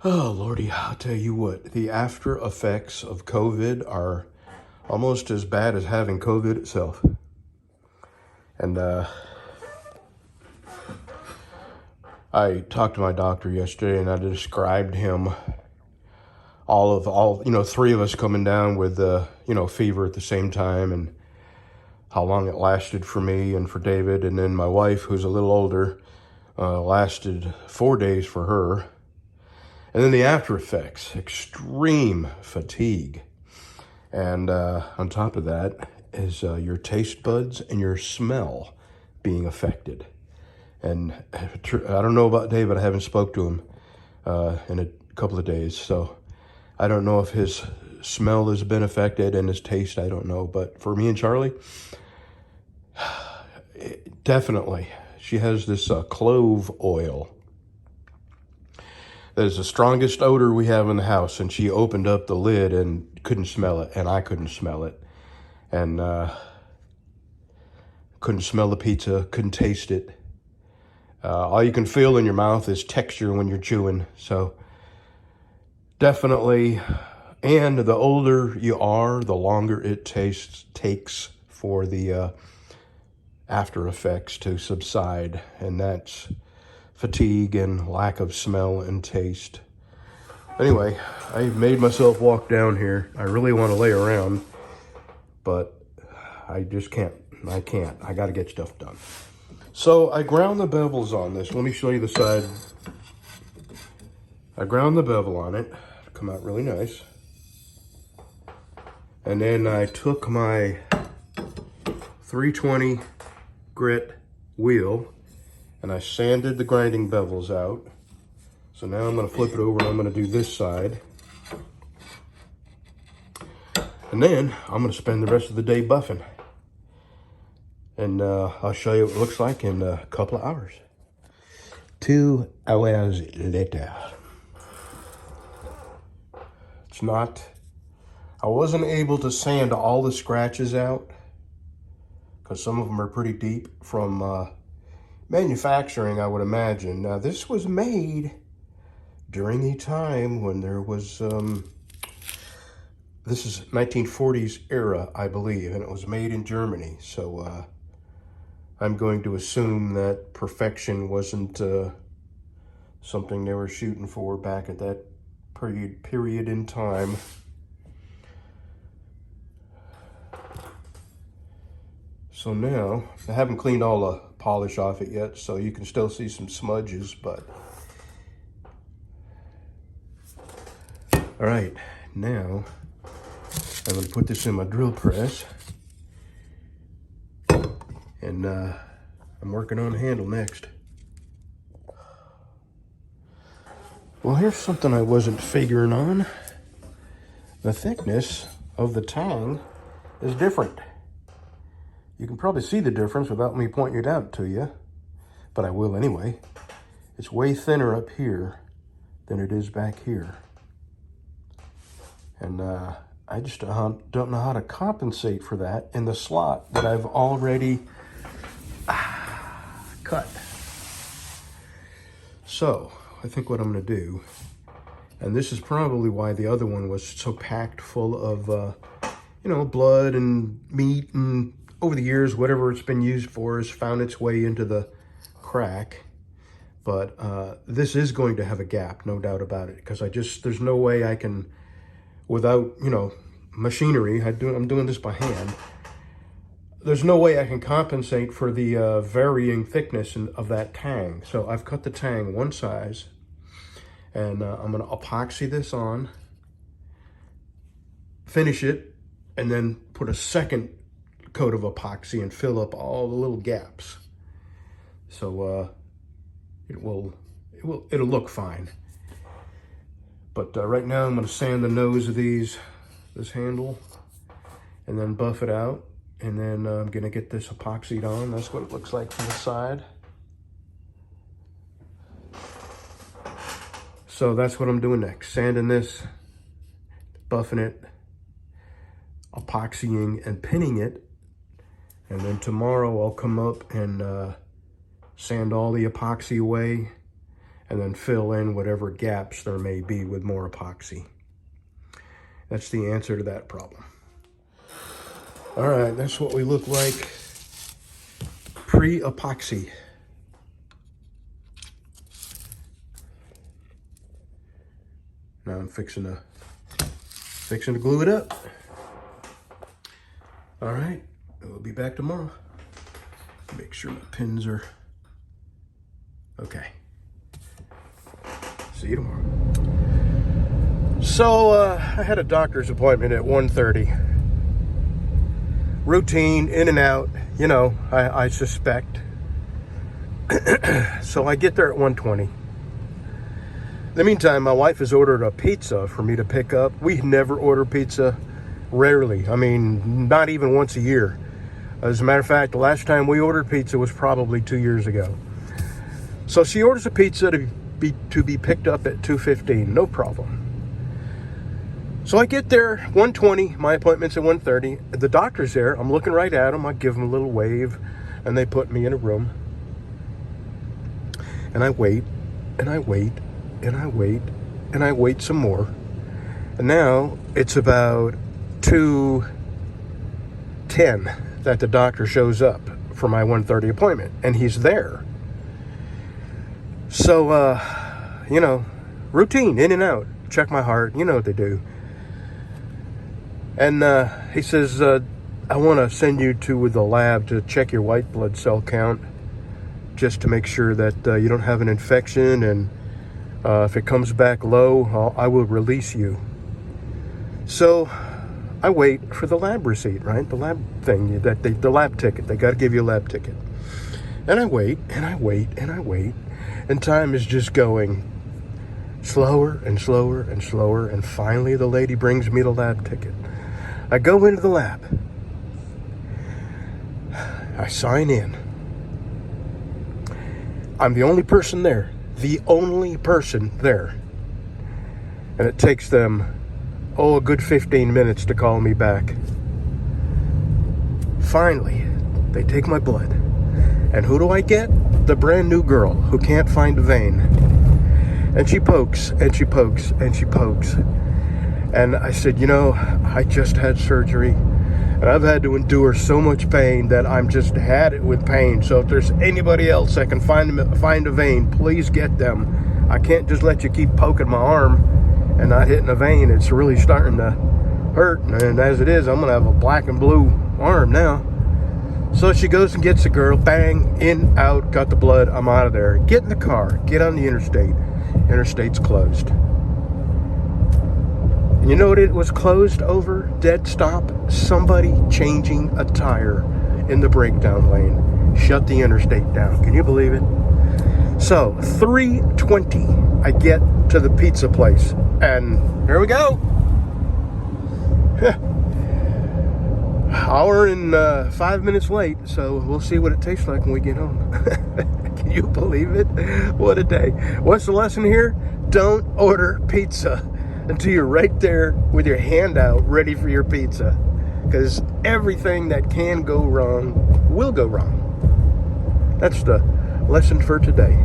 Oh, Lordy, I'll tell you what, the after effects of COVID are almost as bad as having COVID itself. And I talked to my doctor yesterday and I described him three of us coming down with, fever at the same time, and how long it lasted for me and for David. And then my wife, who's a little older, lasted 4 days for her. And then the after effects, extreme fatigue. And on top of that is your taste buds and your smell being affected. And I don't know about David, I haven't spoke to him in a couple of days. So I don't know if his smell has been affected and his taste, I don't know. But for me and Charlie, definitely. She has this clove oil. That is the strongest odor we have in the house, and she opened up the lid and couldn't smell it, and I couldn't smell it, and couldn't smell the pizza, couldn't taste it. All you can feel in your mouth is texture when you're chewing, so definitely. And the older you are, the longer it takes for the after effects to subside, and that's fatigue and lack of smell and taste. Anyway, I made myself walk down here. I really want to lay around, but I just can't. I got to get stuff done. So I ground the bevels on this. Let me show you the side. I ground the bevel on it. Come out really nice. And then I took my 320 grit wheel and I sanded the grinding bevels out. So now I'm going to flip it over and I'm going to do this side. And then I'm going to spend the rest of the day buffing. And I'll show you what it looks like in a couple of hours. 2 hours later. It's not, I wasn't able to sand all the scratches out because some of them are pretty deep from manufacturing, I would imagine. Now, this was made during a time when there was, this is 1940s era, I believe, and it was made in Germany. So I'm going to assume that perfection wasn't something they were shooting for back at that period in time. So now, I haven't cleaned all the polish off it yet, so you can still see some smudges, but all right, now I'm going to put this in my drill press, and I'm working on the handle next. Well, here's something I wasn't figuring on. The thickness of the tang is different. You can probably see the difference without me pointing it out to you, but I will anyway. It's way thinner up here than it is back here. And I just don't know how to compensate for that in the slot that I've already cut. So I think what I'm gonna do, and this is probably why the other one was so packed full of, blood and meat, and over the years, whatever it's been used for has found its way into the crack. But this is going to have a gap, no doubt about it, because there's no way I can, without, machinery, I'm doing this by hand. There's no way I can compensate for the varying thickness of that tang. So I've cut the tang one size, and I'm gonna epoxy this on, finish it, and then put a second coat of epoxy and fill up all the little gaps. So it'll look fine. But right now I'm going to sand the nose of this handle, and then buff it out, and then I'm going to get this epoxied on. That's what it looks like from the side. So that's what I'm doing next, sanding this, buffing it, epoxying and pinning it. And then tomorrow I'll come up and sand all the epoxy away and then fill in whatever gaps there may be with more epoxy. That's the answer to that problem. All right, that's what we look like pre-epoxy. Now I'm fixing to glue it up. All right, we'll be back tomorrow. Make sure my pins are okay. See you tomorrow. So I had a doctor's appointment at 1:30. Routine, in and out, you know, I suspect. So I get there at 1:20. In the meantime, my wife has ordered a pizza for me to pick up. We never order pizza, rarely. I mean, not even once a year. As a matter of fact, the last time we ordered pizza was probably 2 years ago. So she orders a pizza to be picked up at 2:15, no problem. So I get there, 1:20, my appointment's at 1:30. The doctor's there, I'm looking right at him, I give him a little wave, and they put me in a room. And I wait, and I wait, and I wait, and I wait some more. And now it's about 2:10 that the doctor shows up for my 1:30 appointment, and he's there. So, you know, routine, in and out, check my heart, you know what they do. And he says, I want to send you to the lab to check your white blood cell count, just to make sure that you don't have an infection, and if it comes back low, I will release you. So I wait for the lab receipt, right? The lab thing, the lab ticket. They got to give you a lab ticket. And I wait, and I wait, and I wait, and time is just going slower and slower and slower, and finally the lady brings me the lab ticket. I go into the lab. I sign in. I'm the only person there. The only person there. And it takes them, a good 15 minutes to call me back. Finally, they take my blood. And who do I get? The brand new girl who can't find a vein. And she pokes, and she pokes, and she pokes. And I said, you know, I just had surgery, and I've had to endure so much pain that I'm just had it with pain. So if there's anybody else that can find a vein, please get them. I can't just let you keep poking my arm and not hitting a vein. It's really starting to hurt. And as it is, I'm going to have a black and blue arm now. So she goes and gets the girl, bang, in, out, got the blood, I'm out of there. Get in the car, get on the interstate. Interstate's closed. You know what it was closed over? Dead stop. Somebody changing a tire in the breakdown lane. Shut the interstate down. Can you believe it? So, 3:20, I get to the pizza place. And here we go. Hour and 5 minutes late. So, we'll see what it tastes like when we get home. Can you believe it? What a day. What's the lesson here? Don't order pizza until you're right there with your hand out ready for your pizza, because everything that can go wrong will go wrong. That's the lesson for today.